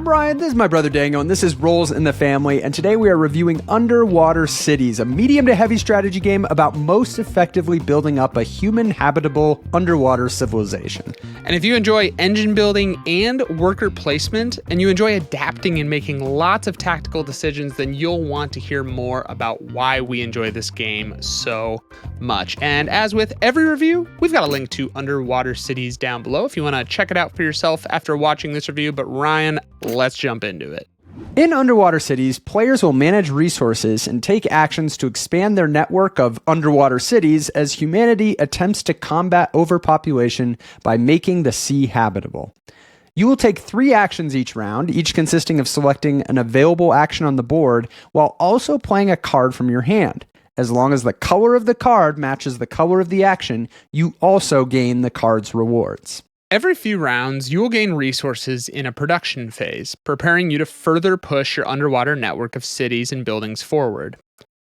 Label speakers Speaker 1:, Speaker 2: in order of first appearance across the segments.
Speaker 1: I'm Ryan, this is my brother Dango, and this is Roles in the Family, and today we are reviewing Underwater Cities, a medium to heavy strategy game about most effectively building up a human-habitable underwater civilization.
Speaker 2: And if you enjoy engine building and worker placement, and you enjoy adapting and making lots of tactical decisions, then you'll want to hear more about why we enjoy this game so much. And as with every review, we've got a link to Underwater Cities down below if you want to check it out for yourself after watching this review. But Ryan, let's jump into it.
Speaker 1: In Underwater Cities, players will manage resources and take actions to expand their network of underwater cities as humanity attempts to combat overpopulation by making the sea habitable. You will take 3 actions each round, each consisting of selecting an available action on the board while also playing a card from your hand. As long as the color of the card matches the color of the action, you also gain the card's rewards.
Speaker 2: Every few rounds, you will gain resources in a production phase, preparing you to further push your underwater network of cities and buildings forward.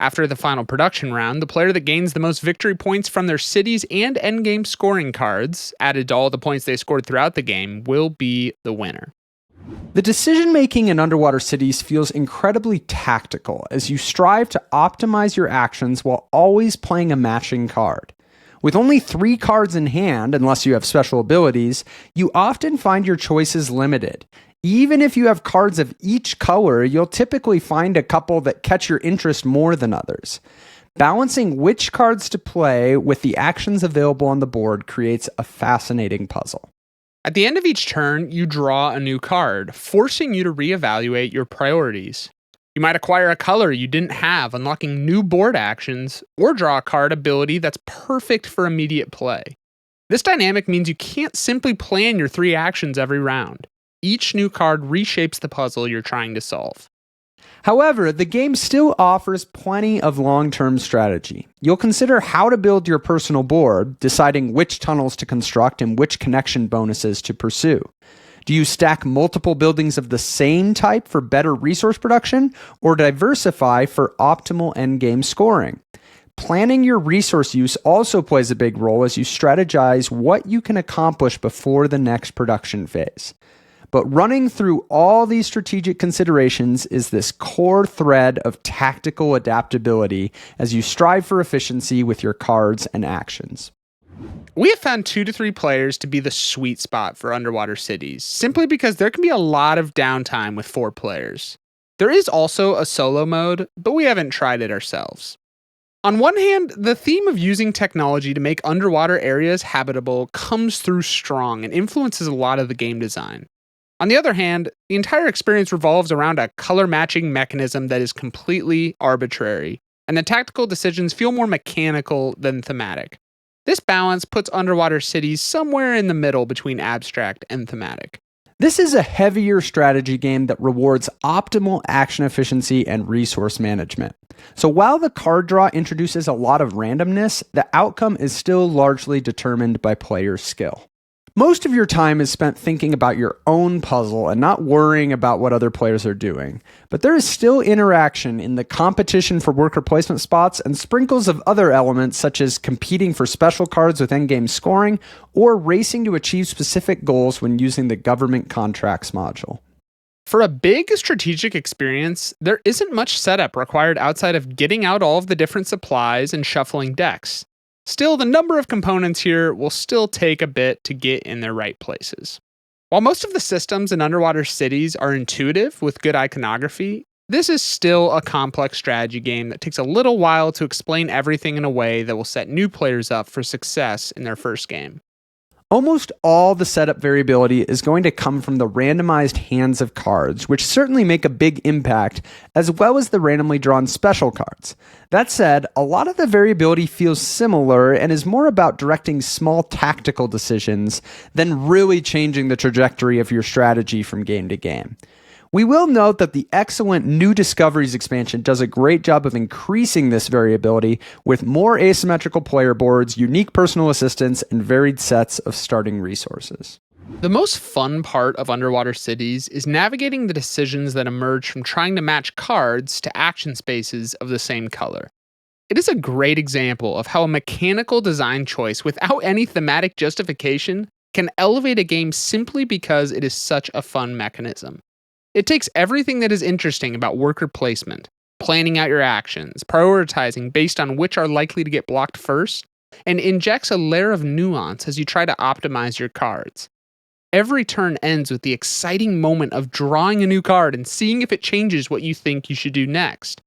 Speaker 2: After the final production round, the player that gains the most victory points from their cities and endgame scoring cards, added to all the points they scored throughout the game, will be the winner.
Speaker 1: The decision-making in Underwater Cities feels incredibly tactical as you strive to optimize your actions while always playing a matching card. With only 3 cards in hand, unless you have special abilities, you often find your choices limited. Even if you have cards of each color, you'll typically find a couple that catch your interest more than others. Balancing which cards to play with the actions available on the board creates a fascinating puzzle.
Speaker 2: At the end of each turn, you draw a new card, forcing you to reevaluate your priorities. You might acquire a color you didn't have, unlocking new board actions, or draw a card ability that's perfect for immediate play. This dynamic means you can't simply plan your 3 actions every round. Each new card reshapes the puzzle you're trying to solve.
Speaker 1: However, the game still offers plenty of long-term strategy. You'll consider how to build your personal board, deciding which tunnels to construct and which connection bonuses to pursue. Do you stack multiple buildings of the same type for better resource production, or diversify for optimal endgame scoring? Planning your resource use also plays a big role as you strategize what you can accomplish before the next production phase. But running through all these strategic considerations is this core thread of tactical adaptability as you strive for efficiency with your cards and actions.
Speaker 2: We have found 2 to 3 players to be the sweet spot for Underwater Cities, simply because there can be a lot of downtime with 4 players. There is also a solo mode, but we haven't tried it ourselves. On one hand, the theme of using technology to make underwater areas habitable comes through strong and influences a lot of the game design. On the other hand, the entire experience revolves around a color matching mechanism that is completely arbitrary, and the tactical decisions feel more mechanical than thematic. This balance puts Underwater Cities somewhere in the middle between abstract and thematic.
Speaker 1: This is a heavier strategy game that rewards optimal action efficiency and resource management. So while the card draw introduces a lot of randomness, the outcome is still largely determined by player skill. Most of your time is spent thinking about your own puzzle and not worrying about what other players are doing. But there is still interaction in the competition for worker placement spots and sprinkles of other elements such as competing for special cards with endgame scoring or racing to achieve specific goals when using the government contracts module.
Speaker 2: For a big strategic experience, there isn't much setup required outside of getting out all of the different supplies and shuffling decks. Still, the number of components here will still take a bit to get in their right places. While most of the systems in Underwater Cities are intuitive with good iconography, this is still a complex strategy game that takes a little while to explain everything in a way that will set new players up for success in their first game.
Speaker 1: Almost all the setup variability is going to come from the randomized hands of cards, which certainly make a big impact, as well as the randomly drawn special cards. That said, a lot of the variability feels similar and is more about directing small tactical decisions than really changing the trajectory of your strategy from game to game. We will note that the excellent New Discoveries expansion does a great job of increasing this variability with more asymmetrical player boards, unique personal assistants, and varied sets of starting resources.
Speaker 2: The most fun part of Underwater Cities is navigating the decisions that emerge from trying to match cards to action spaces of the same color. It is a great example of how a mechanical design choice without any thematic justification can elevate a game simply because it is such a fun mechanism. It takes everything that is interesting about worker placement, planning out your actions, prioritizing based on which are likely to get blocked first, and injects a layer of nuance as you try to optimize your cards. Every turn ends with the exciting moment of drawing a new card and seeing if it changes what you think you should do next.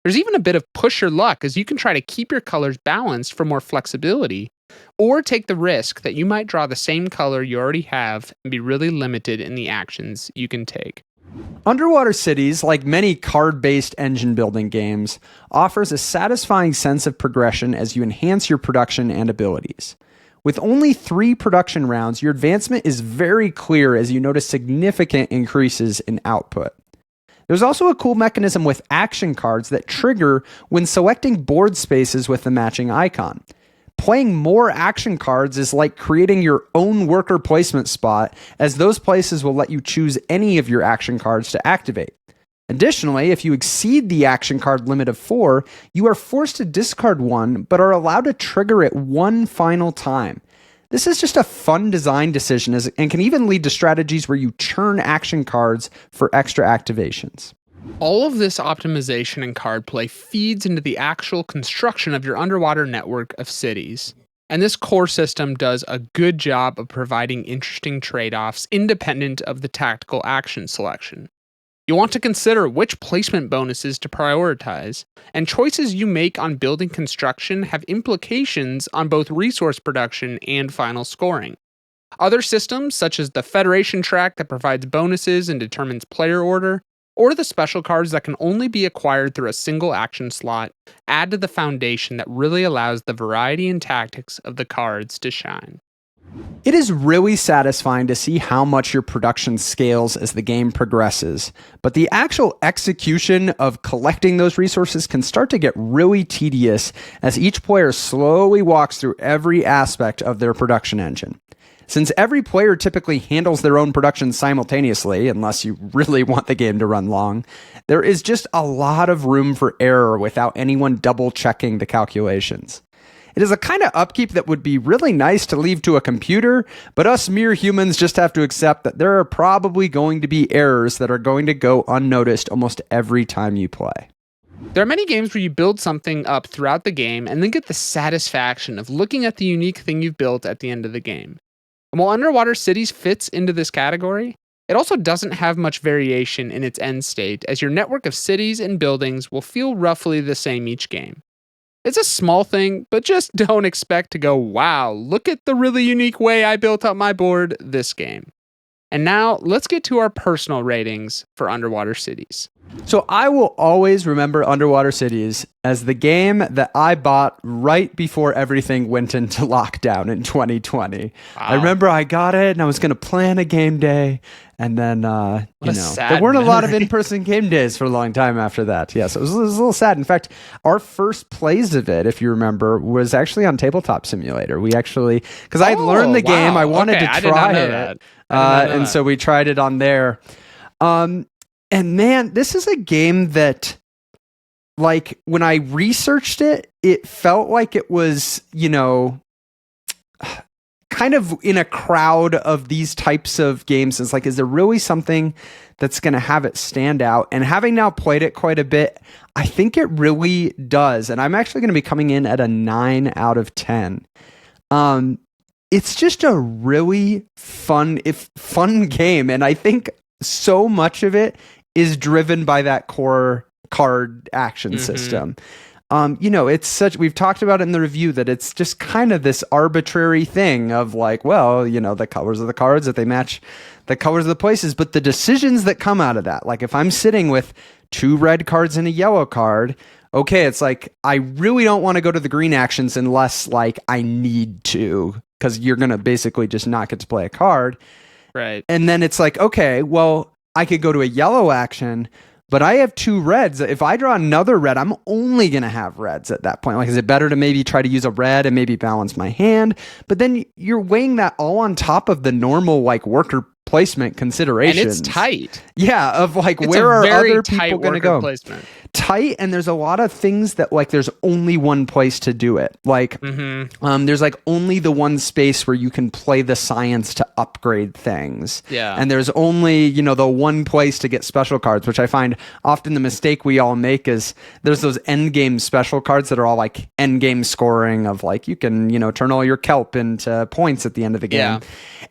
Speaker 2: There's even a bit of push your luck as you can try to keep your colors balanced for more flexibility, or take the risk that you might draw the same color you already have and be really limited in the actions you can take.
Speaker 1: Underwater Cities, like many card-based engine building games, offers a satisfying sense of progression as you enhance your production and abilities. With only 3 production rounds, your advancement is very clear as you notice significant increases in output. There's also a cool mechanism with action cards that trigger when selecting board spaces with the matching icon. Playing more action cards is like creating your own worker placement spot, as those places will let you choose any of your action cards to activate. Additionally, if you exceed the action card limit of 4, you are forced to discard one, but are allowed to trigger it one final time. This is just a fun design decision and can even lead to strategies where you churn action cards for extra activations.
Speaker 2: All of this optimization and card play feeds into the actual construction of your underwater network of cities. And this core system does a good job of providing interesting trade-offs independent of the tactical action selection. You want to consider which placement bonuses to prioritize, and choices you make on building construction have implications on both resource production and final scoring. Other systems, such as the Federation track that provides bonuses and determines player order, or the special cards that can only be acquired through a single action slot, add to the foundation that really allows the variety and tactics of the cards to shine.
Speaker 1: It is really satisfying to see how much your production scales as the game progresses, but the actual execution of collecting those resources can start to get really tedious as each player slowly walks through every aspect of their production engine. Since every player typically handles their own production simultaneously, unless you really want the game to run long, there is just a lot of room for error without anyone double-checking the calculations. It is a kind of upkeep that would be really nice to leave to a computer, but us mere humans just have to accept that there are probably going to be errors that are going to go unnoticed almost every time you play.
Speaker 2: There are many games where you build something up throughout the game and then get the satisfaction of looking at the unique thing you've built at the end of the game. And while Underwater Cities fits into this category, it also doesn't have much variation in its end state, as your network of cities and buildings will feel roughly the same each game. It's a small thing, but just don't expect to go, wow, look at the really unique way I built up my board this game. And now, let's get to our personal ratings for Underwater Cities.
Speaker 1: So I will always remember Underwater Cities as the game that I bought right before everything went into lockdown in 2020. Wow. I remember I got it and I was going to plan a game day, and then there weren't a lot of in-person game days for a long time after that. Yes, it was a little sad. In fact, our first plays of it, if you remember, was actually on Tabletop Simulator. We actually, because I learned the game, I wanted to try it, and so we tried it on there. And man, this is a game that, like, when I researched it, it felt like it was, kind of in a crowd of these types of games. It's like, is there really something that's going to have it stand out? And having now played it quite a bit, I think it really does. And I'm actually going to be coming in at a 9 out of 10. It's just a really fun game. And I think so much of it is driven by that core card action system. We've talked about it in the review that it's just kind of this arbitrary thing of like, well, the colors of the cards, that they match the colors of the places, but the decisions that come out of that, like if I'm sitting with 2 red cards and a yellow card, okay, it's like, I really don't want to go to the green actions unless like I need to, because you're going to basically just not get to play a card.
Speaker 2: Right.
Speaker 1: And then it's like, okay, well, I could go to a yellow action, but I have 2 reds. If I draw another red, I'm only going to have reds at that point. Like, is it better to maybe try to use a red and maybe balance my hand? But then you're weighing that all on top of the normal, like, worker placement
Speaker 2: And
Speaker 1: considerations.
Speaker 2: it's tight.
Speaker 1: Yeah, of like
Speaker 2: It's
Speaker 1: where
Speaker 2: a
Speaker 1: are
Speaker 2: very
Speaker 1: other
Speaker 2: tight
Speaker 1: people going to
Speaker 2: worker
Speaker 1: go?
Speaker 2: placement.
Speaker 1: Tight, and there's a lot of things that like there's only one place to do it. Like there's like only the one space where you can play the science to upgrade things.
Speaker 2: Yeah.
Speaker 1: And there's only, the one place to get special cards, which I find often the mistake we all make is there's those end game special cards that are all like end game scoring of like you can, turn all your kelp into points at the end of the game.
Speaker 2: Yeah.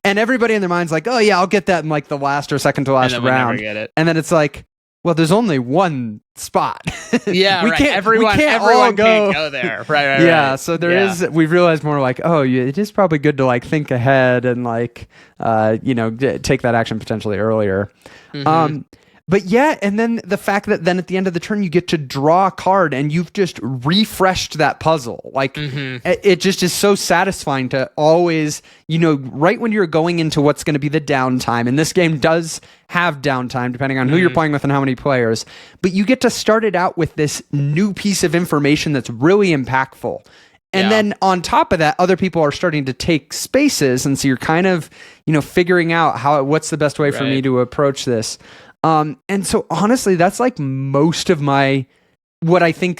Speaker 1: And everybody in their mind's like, oh yeah, I'll get that in like the last or second to last
Speaker 2: then we never
Speaker 1: round.
Speaker 2: get it.
Speaker 1: And then it's like, well, there's only one spot.
Speaker 2: Yeah,
Speaker 1: we
Speaker 2: right.
Speaker 1: can't.
Speaker 2: Everyone
Speaker 1: all
Speaker 2: can't go there. Right.
Speaker 1: Yeah,
Speaker 2: right.
Speaker 1: so there is. We've realized more like, oh, it is probably good to like think ahead and like, take that action potentially earlier. But yeah, and then the fact that then at the end of the turn you get to draw a card and you've just refreshed that puzzle. Like it just is so satisfying to always, right when you're going into what's going to be the downtime. And this game does have downtime depending on who you're playing with and how many players. But you get to start it out with this new piece of information that's really impactful. And then on top of that, other people are starting to take spaces. And so you're kind of, figuring out what's the best way for me to approach this. And so honestly, that's like most of what I think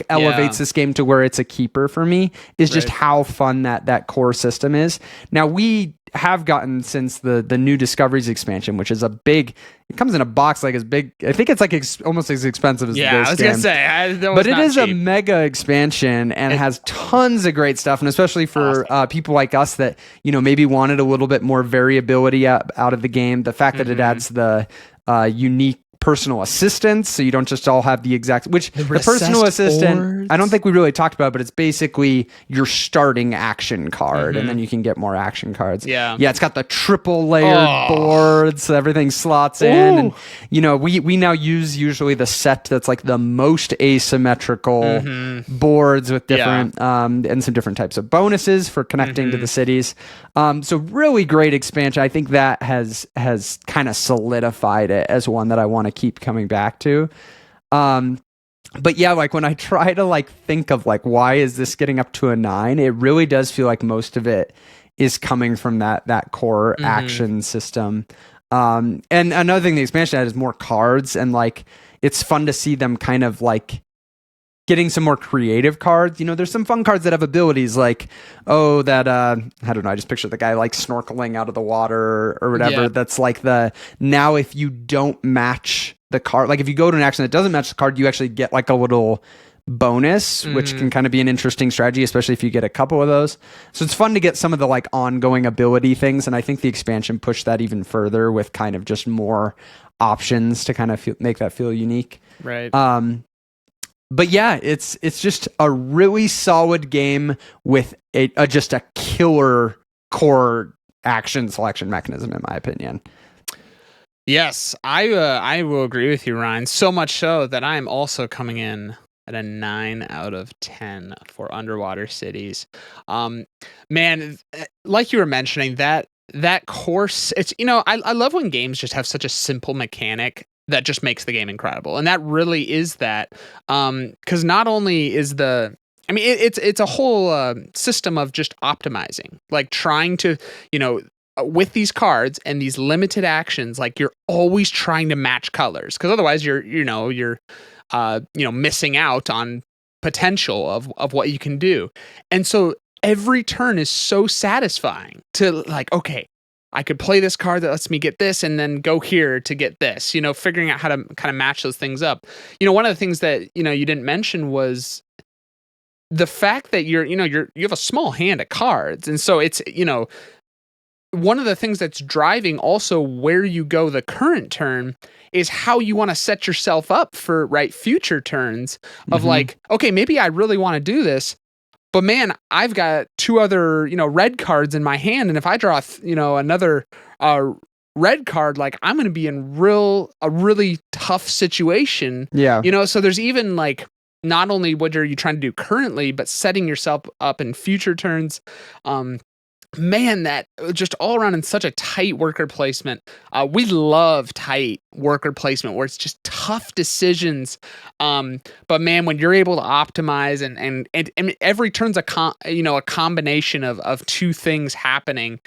Speaker 1: elevates this game to where it's a keeper for me is just how fun that core system is. Now we have gotten since the new Discoveries expansion, which is it comes in a box like as big. I think it's like almost as expensive as the base game.
Speaker 2: I was going to say,
Speaker 1: but it is cheap. A mega expansion and has tons of great stuff. And especially for people like us that, maybe wanted a little bit more variability out of the game. The fact that it adds the unique personal assistants, so you don't just all have the exact the personal assistant boards. I don't think we really talked about it, but it's basically your starting action card and then you can get more action cards. It's got the triple layered boards, so everything slots in. And we now use usually the set that's like the most asymmetrical boards with different and some different types of bonuses for connecting to the cities. So really great expansion. I think that has kind of solidified it as one that I want to keep coming back to. But yeah, like when I try to like think of like why is this getting up to a 9, it really does feel like most of it is coming from that core action system. And another thing the expansion had is more cards, and like it's fun to see them kind of like getting some more creative cards. There's some fun cards that have abilities like, I don't know, I just picture the guy like snorkeling out of the water or whatever. That's like now if you don't match the card, like if you go to an action that doesn't match the card, you actually get like a little bonus, which can kind of be an interesting strategy, especially if you get a couple of those. So it's fun to get some of the like ongoing ability things. And I think the expansion pushed that even further with kind of just more options to kind of make that feel unique.
Speaker 2: Right.
Speaker 1: But yeah, it's just a really solid game with just a killer core action selection mechanism, in my opinion.
Speaker 2: Yes, I will agree with you, Ryan. So much so that I am also coming in at a 9 out of 10 for Underwater Cities. Man, like you were mentioning, that course, it's I love when games just have such a simple mechanic that just makes the game incredible. And that really is that. Because not only is it's a whole system of just optimizing, like trying to, with these cards and these limited actions, like you're always trying to match colors, because otherwise you're missing out on potential of what you can do. And so every turn is so satisfying to like, okay, I could play this card that lets me get this and then go here to get this, figuring out how to kind of match those things up. One of the things that, you didn't mention was the fact that you have a small hand of cards. And so it's, one of the things that's driving also where you go the current turn is how you want to set yourself up for future turns of like, okay, maybe I really want to do this, but man, I've got 2 other, red cards in my hand. And if I draw, another red card, like I'm going to be in a really tough situation.
Speaker 1: Yeah.
Speaker 2: So there's even like, not only what are you trying to do currently, but setting yourself up in future turns. Man, that just all around in such a tight worker placement. We love tight worker placement where it's just tough decisions. But man, when you're able to optimize and every turn's a combination of 2 things happening,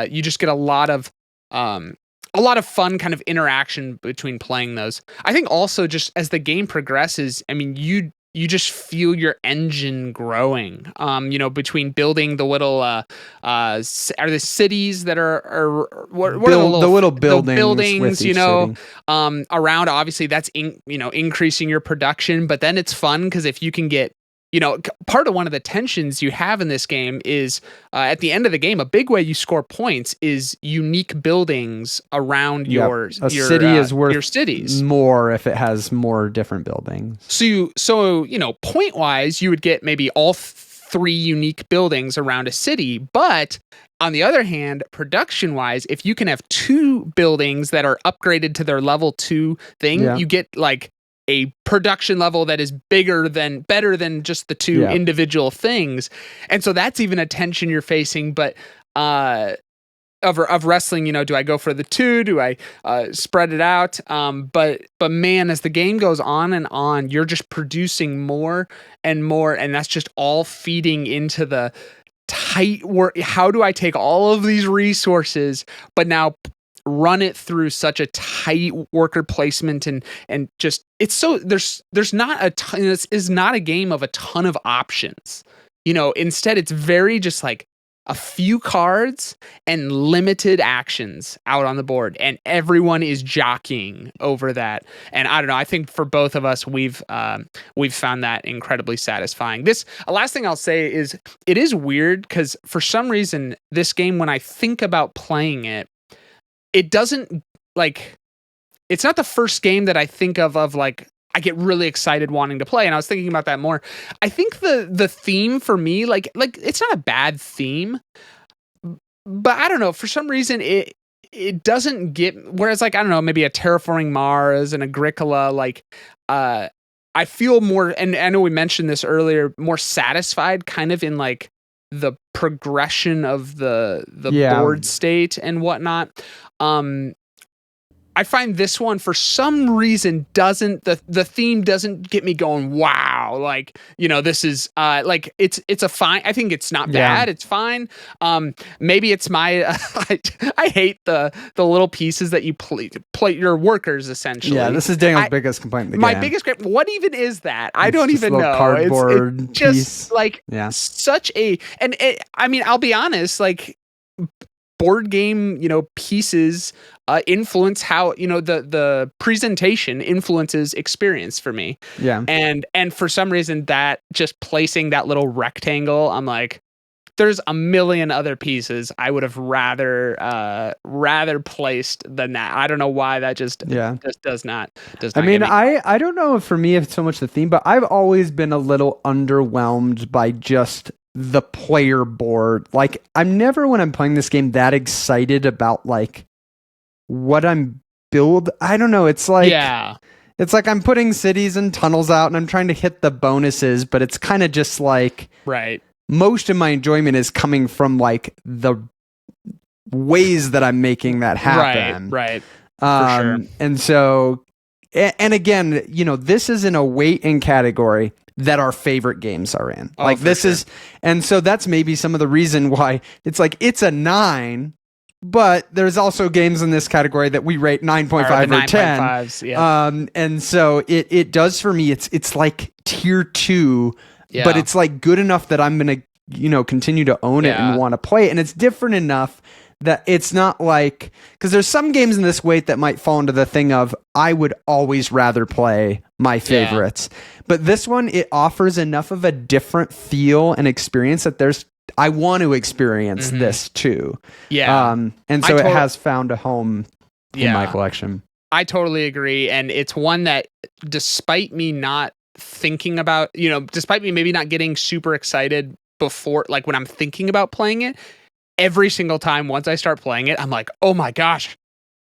Speaker 2: you just get a lot of a lot of fun kind of interaction between playing those. I think also just as the game progresses, I mean, you just feel your engine growing. Between building the little are the cities that are what are
Speaker 1: the little buildings,
Speaker 2: the buildings
Speaker 1: with each city.
Speaker 2: Around, obviously that's increasing your production, but then it's fun because if you can get part of one of the tensions you have in this game is at the end of the game, a big way you score points is unique buildings around your
Speaker 1: city is worth
Speaker 2: your cities
Speaker 1: more if it has more different buildings.
Speaker 2: So point wise, you would get maybe all three unique buildings around a city, but on the other hand, production wise, if you can have two buildings that are upgraded to their level 2 thing, you get like a production level that is better than just the two individual things. And so that's even a tension you're facing. But of wrestling, do I go for the 2? Do I spread it out? But man, as the game goes on and on, you're just producing more and more, and that's just all feeding into the tight work. How do I take all of these resources, but now run it through such a tight worker placement and just it's so there's not a ton. This is not a game of a ton of options. Instead it's very just like a few cards and limited actions out on the board, and everyone is jockeying over that. And I don't know, I think for both of us, we've found that incredibly satisfying. Last thing I'll say is it is weird because for some reason this game, when I think about playing it, it doesn't it's not the first game that I think of like I get really excited wanting to play. And I was thinking about that more. I think the theme for me, like it's not a bad theme, but I don't know, for some reason it doesn't get, whereas like, I don't know, maybe a Terraforming Mars and Agricola, I feel more, and I know we mentioned this earlier, more satisfied kind of in like the progression of the board state and whatnot. I find this one for some reason the theme doesn't get me going, wow, this is it's a fine. I think it's not bad. It's fine. Maybe it's my I hate the little pieces that you plate your workers essentially.
Speaker 1: Yeah, this is Daniel's biggest complaint in the game.
Speaker 2: My biggest complaint. What even is that? I don't even know.
Speaker 1: Cardboard
Speaker 2: it's just
Speaker 1: piece.
Speaker 2: Such a, and I mean, I'll be honest, board game, pieces influence how, the presentation influences experience for me.
Speaker 1: Yeah.
Speaker 2: And for some reason that just placing that little rectangle, I'm like, there's a million other pieces I would have rather placed than that. I don't know why that just does not.
Speaker 1: I mean, I don't know if for me if it's so much the theme, but I've always been a little underwhelmed by just the player board. Like, I'm never, when I'm playing this game, that excited about what I'm build. I don't know. It's like, it's like I'm putting cities and tunnels out and I'm trying to hit the bonuses, but it's kind of just like,
Speaker 2: right.
Speaker 1: Most of my enjoyment is coming from the ways that I'm making that happen.
Speaker 2: Right. For sure.
Speaker 1: And so, and again, this is in a weight and category that our favorite games are in. And so that's maybe some of the reason why it's a 9, but there's also games in this category that we rate 9.5 or 10.
Speaker 2: Yeah.
Speaker 1: And so it does for me. It's like tier 2, but it's good enough that I'm going to, continue to own it and want to play it. And it's different enough that it's not because there's some games in this weight that might fall into the thing of, I would always rather play my favorites. But this one, it offers enough of a different feel and experience that I want to experience this too.
Speaker 2: Yeah.
Speaker 1: And so it has found a home in my collection.
Speaker 2: I totally agree. And it's one that, despite me not thinking about, despite me maybe not getting super excited before, when I'm thinking about playing it, every single time once I start playing it, I'm like, oh my gosh,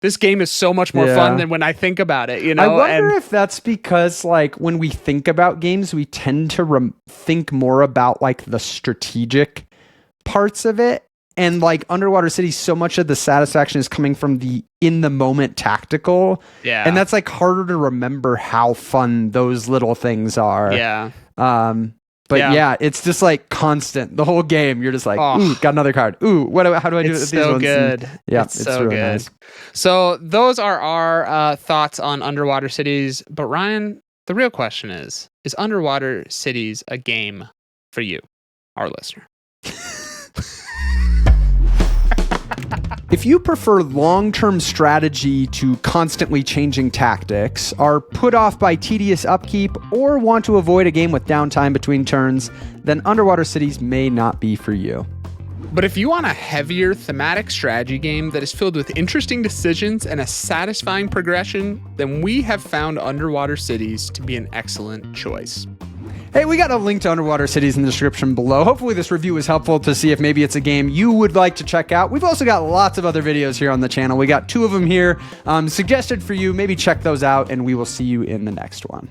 Speaker 2: this game is so much more fun than when I think about it,
Speaker 1: I wonder if that's because when we think about games, we tend to think more about the strategic parts of it. And Underwater City, so much of the satisfaction is coming from the in the moment tactical. Yeah. And that's harder to remember how fun those little things are.
Speaker 2: Yeah.
Speaker 1: But
Speaker 2: Yeah.
Speaker 1: yeah, it's just like constant. The whole game, you're just like,
Speaker 2: Oh.
Speaker 1: ooh, got another card. Ooh, how do I do it with
Speaker 2: It's
Speaker 1: these
Speaker 2: so
Speaker 1: ones? And
Speaker 2: good.
Speaker 1: yeah,
Speaker 2: It's
Speaker 1: it's
Speaker 2: so
Speaker 1: really
Speaker 2: good.
Speaker 1: nice.
Speaker 2: So those are our thoughts on underwater cities. But Ryan, the real question is underwater cities a game for you, our listener?
Speaker 1: If you prefer long-term strategy to constantly changing tactics, are put off by tedious upkeep, or want to avoid a game with downtime between turns, then Underwater Cities may not be for you.
Speaker 2: But if you want a heavier thematic strategy game that is filled with interesting decisions and a satisfying progression, then we have found Underwater Cities to be an excellent choice.
Speaker 1: Hey, we got a link to Underwater Cities in the description below. Hopefully this review was helpful to see if maybe it's a game you would like to check out. We've also got lots of other videos here on the channel. We got 2 of them here suggested for you. Maybe check those out, and we will see you in the next one.